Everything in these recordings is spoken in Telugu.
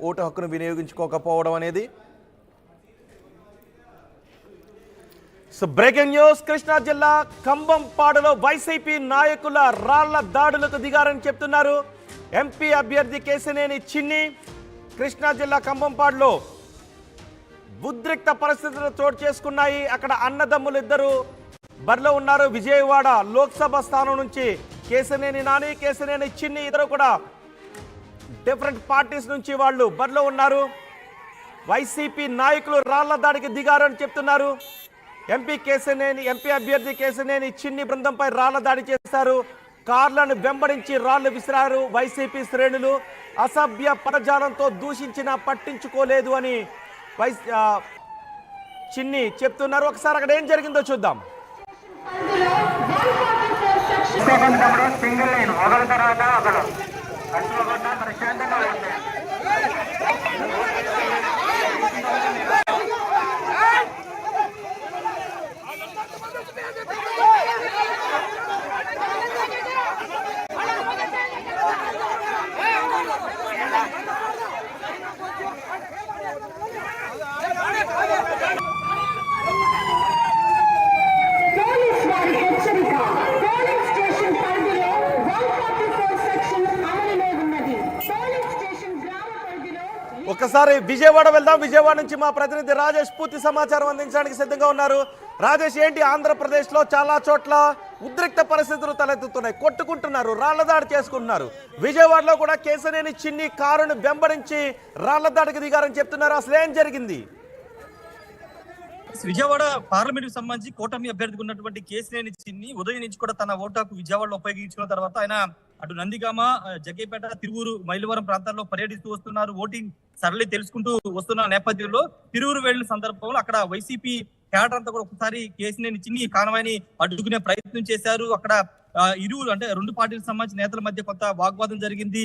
ఓటు హక్కును వినియోగించుకోకపోవడం అనేది. సో బ్రేకింగ్ న్యూస్, కృష్ణా జిల్లా కంభంపాడులో వైసీపీ నాయకుల రాళ్ల దాడులకు దిగారని చెప్తున్నారు ఎంపీ అభ్యర్థి కేశినేని చిన్ని. కృష్ణా జిల్లా కంభంపాడులో ఉద్రిక్త పరిస్థితులు చోటు చేసుకున్నాయి. అక్కడ అన్నదమ్ములు ఇద్దరు బరిలో ఉన్నారు. విజయవాడ లోక్సభ స్థానం నుంచి కేశినేని నాని, కేశినేని చిన్ని ఇద్దరు కూడా డిఫరెంట్ పార్టీస్ నుంచి వాళ్ళు బరిలో ఉన్నారు. వైసీపీ నాయకులు రాళ్ల దాడికి దిగారు అని చెప్తున్నారు. ఎంపీ అభ్యర్థి కేశినేని చిన్ని బృందంపై రాళ్ల దాడి చేశారు. కార్లను వెంబడించి రాళ్లు విసిరారు వైసీపీ శ్రేణులు. అసభ్య పదజాలంతో దూషించినా పట్టించుకోలేదు అని చిన్ని చెప్తున్నారు. ఒకసారి అక్కడ ఏం జరిగిందో చూద్దాం. ఒకసారి విజయవాడ వెళ్దాం. విజయవాడ నుంచి మా ప్రతినిధి రాజేష్ పూర్తి సమాచారం అందించడానికి సిద్ధంగా ఉన్నారు. రాజేష్, ఏంటి ఆంధ్రప్రదేశ్లో చాలా చోట్ల ఉద్రిక్త పరిస్థితులు తలెత్తుతున్నాయి, కొట్టుకుంటున్నారు, రాళ్ల దాడి చేసుకుంటున్నారు. విజయవాడలో కూడా కేశినేని చిన్ని కారును వెంబడించి రాళ్ల దాడికి దిగారని చెప్తున్నారు. అసలు ఏం జరిగింది? విజయవాడ పార్లమెంట్ కు సంబంధించి కూటమి అభ్యర్థిగా ఉన్నటువంటి కేశినేని చిన్ని ఉదయం నుంచి కూడా తన ఓటాకు విజయవాడలో ఉపయోగించుకున్న తర్వాత ఆయన అటు నందిగామ, జగ్గైపేట, తిరువూరు, మైలవరం ప్రాంతాల్లో పర్యటిస్తూ వస్తున్నారు. ఓటింగ్ సరళి తెలుసుకుంటూ వస్తున్న నేపథ్యంలో తిరువూరు వెళ్లిన సందర్భంలో అక్కడ వైసీపీ కేడర్ అంతా కూడా ఒకసారి కేశినేని చిన్ని కాన్వాయ్ని అడ్డుకునే ప్రయత్నం చేశారు. అక్కడ ఇరువురు అంటే రెండు పార్టీలకు సంబంధించిన నేతల మధ్య కొంత వాగ్వాదం జరిగింది.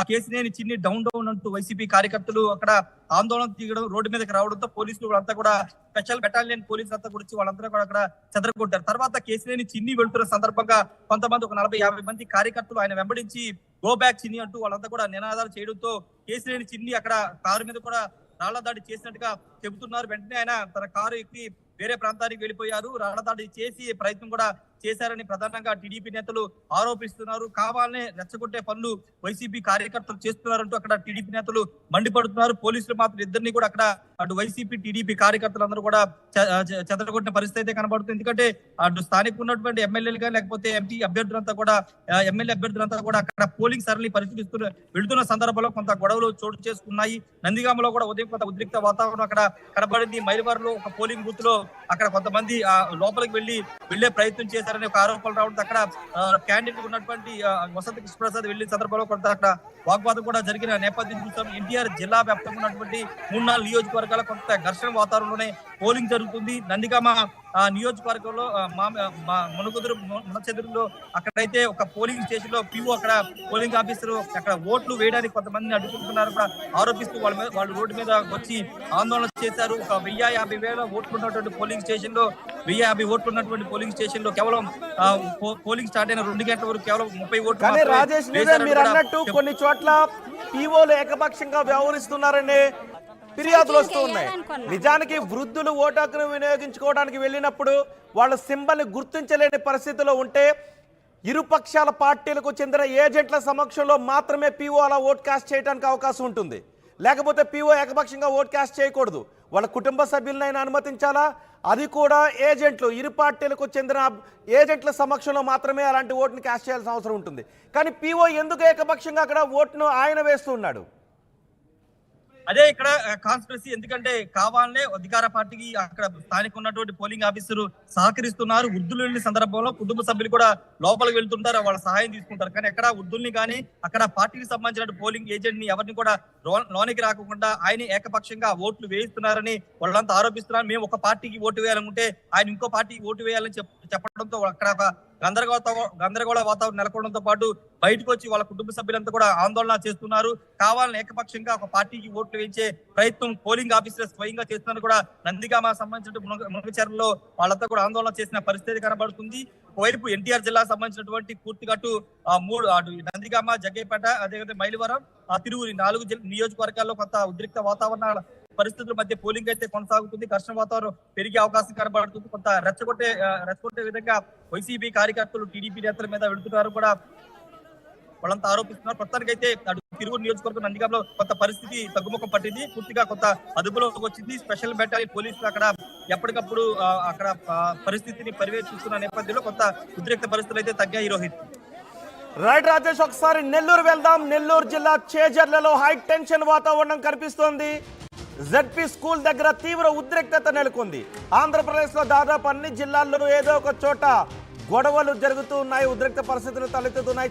కేశినేని చిన్ని డౌన్ అంటూ వైసీపీ కార్యకర్తలు అక్కడ ఆందోళన దిగడం, రోడ్డు మీదకి రావడంతో పోలీసులు వాళ్ళంతా కూడా స్పెషల్ బెటాలియన్ పోలీసులు అంతా కూడా వాళ్ళంతా కూడా అక్కడ చెదరగొట్టారు. తర్వాత కేశినేని చిన్ని వెళ్తున్న సందర్భంగా కొంతమంది ఒక 40-50 మంది కార్యకర్తలు ఆయన వెంబడించి గో బ్యాక్ చిన్ని అంటూ వాళ్ళంతా కూడా నినాదాలు చేయడంతో కేశినేని చిన్ని అక్కడ కారు మీద కూడా రాళ్ల దాడి చేసినట్టుగా చెబుతున్నారు. వెంటనే ఆయన తన కారు ఎక్కి వేరే ప్రాంతానికి వెళ్ళిపోయారు. రాళ్ల దాడి చేసి ప్రయత్నం కూడా చేశారని ప్రధానంగా టీడీపీ నేతలు ఆరోపిస్తున్నారు. కావాలనే రెచ్చగొట్టే పనులు వైసీపీ కార్యకర్తలు చేస్తున్నారంటూ అక్కడ టీడీపీ నేతలు మండిపడుతున్నారు. పోలీసులు మాత్రం ఇద్దరిని కూడా అక్కడ అటు వైసీపీ టీడీపీ కార్యకర్తలు అందరూ కూడా చెదరగొట్టిన పరిస్థితి అయితే కనబడుతుంది. ఎందుకంటే అటు స్థానిక ఉన్నటువంటి ఎమ్మెల్యేలు కానీ లేకపోతే ఎంపీ అభ్యర్థులంతా కూడా ఎమ్మెల్యే అభ్యర్థులంతా కూడా అక్కడ పోలింగ్ సరళి పరిశీలిస్తూ వెళ్తున్న సందర్భంలో కొంత గొడవలు చోటు చేసుకున్నాయి. నందిగామలో కూడా ఉదయం కొంత ఉద్రిక్త వాతావరణం అక్కడ కనబడింది. మైలవరంలో ఒక పోలింగ్ బూత్ లో అక్కడ కొంతమంది లోపలికి వెళ్లే ప్రయత్నం చేశారని ఒక ఆరోపణలు రావడంతో అక్కడ క్యాండిడేట్ ఉన్నటువంటి వసంత కృష్ణప్రసాద్ వెళ్లిన సందర్భంలో కొంత అక్కడ వాగ్వాదం కూడా జరిగిన నేపథ్యం చూసాం. ఎన్టీఆర్ జిల్లా వ్యాప్తంగా ఉన్నటువంటి 3-4 నియోజకవర్గాల కొంత ఘర్షణ వాతావరణంలోనే పోలింగ్ జరుగుతుంది. నందిగామ నియోజకవర్గంలో మునచెదురులో అక్కడైతే ఒక పోలింగ్ స్టేషన్ లో పిఓ అక్కడ పోలింగ్ ఆఫీసర్ అక్కడ ఓట్లు వేయడానికి కొంతమందిని అడ్డుకుంటున్నారు ఆరోపిస్తూ వాళ్ళు రోడ్డు మీద వచ్చి ఆందోళన చేశారు. ఒక 1050,000 ఓట్లు ఉన్నటువంటి పోలింగ్ స్టేషన్ లో 1050 ఓట్లు ఉన్నటువంటి పోలింగ్ స్టేషన్ లో కేవలం పోలింగ్ స్టార్ట్ అయిన 2 గంటల వరకు కేవలం 30 ఓట్లు. కానీ రాజేష్, మీరు అన్నట్టు కొన్ని చోట్ల పిఓలు ఏకపక్షంగా వ్యవహరిస్తున్నారని ఫిర్యాదులు వస్తూ ఉన్నాయి. నిజానికి వృద్ధులు ఓటు హక్కును వినియోగించుకోవడానికి వెళ్ళినప్పుడు వాళ్ళ సింబల్ని గుర్తించలేని పరిస్థితిలో ఉంటే ఇరుపక్షాల పార్టీలకు చెందిన ఏజెంట్ల సమక్షంలో మాత్రమే పిఓ అలా ఓట్ కాస్ట్ చేయడానికి అవకాశం ఉంటుంది. లేకపోతే పిఓ ఏకపక్షంగా ఓట్ కాస్ట్ చేయకూడదు. వాళ్ళ కుటుంబ సభ్యులనైనా అనుమతించాలా. అది కూడా ఏజెంట్లు, ఇరు పార్టీలకు చెందిన ఏజెంట్ల సమక్షంలో మాత్రమే అలాంటి ఓటుని కాస్ట్ చేయాల్సిన అవసరం ఉంటుంది. కానీ పిఓ ఎందుకు ఏకపక్షంగా అక్కడ ఓటును ఆయన వేస్తూ ఉన్నాడు? అదే ఇక్కడ కాన్స్పిరసీ. ఎందుకంటే కావాలనే అధికార పార్టీకి అక్కడ స్థానిక ఉన్నటువంటి పోలింగ్ ఆఫీసర్ సహకరిస్తున్నారు. వృద్ధులు వెళ్ళిన సందర్భంలో కుటుంబ సభ్యులు కూడా లోపలికి వెళ్తుంటారు, వాళ్ళ సహాయం తీసుకుంటారు. కానీ ఎక్కడ వృద్ధుల్ని కానీ అక్కడ పార్టీకి సంబంధించిన పోలింగ్ ఏజెంట్ ని ఎవరిని కూడా లోనికి రాకుండా ఆయన ఏకపక్షంగా ఓట్లు వేయిస్తున్నారని వాళ్ళంతా ఆరోపిస్తున్నారు. మేము ఒక పార్టీకి ఓటు వేయాలనుకుంటే ఆయన ఇంకో పార్టీకి ఓటు వేయాలని చెప్పడంతో అక్కడ గందరగోళ వాతావరణం నెలకొనడంతో పాటు బయటకు వచ్చి వాళ్ళ కుటుంబ సభ్యులంతా కూడా ఆందోళన చేస్తున్నారు. కావాలని ఏకపక్షంగా ఒక పార్టీకి ఓట్లు వేయించే ప్రయత్నం పోలింగ్ ఆఫీసర్ స్వయంగా చేస్తున్నారు కూడా నందిగామ సంబంధించిన మునగచెర్లలో వాళ్ళంతా కూడా ఆందోళన చేసిన పరిస్థితి కనబడుతుంది. ఒకవైపు ఎన్టీఆర్ జిల్లాకు సంబంధించినటువంటి పూర్తిగా అటు నందిగామ, జగ్గైపేట, అదేవిధంగా మైలవరం, తిరువురు 4 నియోజకవర్గాల్లో కొంత ఉద్రిక్త వాతావరణ పరిస్థితుల మధ్య పోలింగ్ అయితే కొనసాగుతుంది. ఘర్షణ వాతావరణం పెరిగే అవకాశం కనబడుతుంది. కొంత రెచ్చగొట్టే విధంగా వైసీపీ కార్యకర్తలు టీడీపీ నేతల మీద వెళుతున్నారు కూడా వాళ్ళంతా ఆరోపిస్తున్నారు. ప్రస్తుతానికైతే అటు తిరువురు నియోజకవర్గం నందిగామలో కొంత పరిస్థితి తగ్గుముఖం పట్టింది. పూర్తిగా కొంత అదుపులోకి వచ్చింది. స్పెషల్ బెటాలియన్ పోలీసులు అక్కడ ఎప్పటికప్పుడు అక్కడ పరిస్థితిని పర్యవేక్షిస్తున్న నేపథ్యంలో కొంత ఉద్రిక్త పరిస్థితులు అయితే తగ్గాయి. రోహిత్, రైట్ రాజేష్, ఒకసారి నెల్లూరు వెళ్దాం. నెల్లూరు జిల్లా చేజర్లలో హై టెన్షన్ వాతావరణం కనిపిస్తోంది. జెడ్పీ స్కూల్ దగ్గర తీవ్ర ఉద్రిక్తత నెలకొంది. ఆంధ్రప్రదేశ్ లో దాదాపు అన్ని జిల్లాల్లోనూ ఏదో ఒక చోట గొడవలు జరుగుతూ ఉన్నాయి, ఉద్రిక్త పరిస్థితులు తలెత్తుతున్నాయి.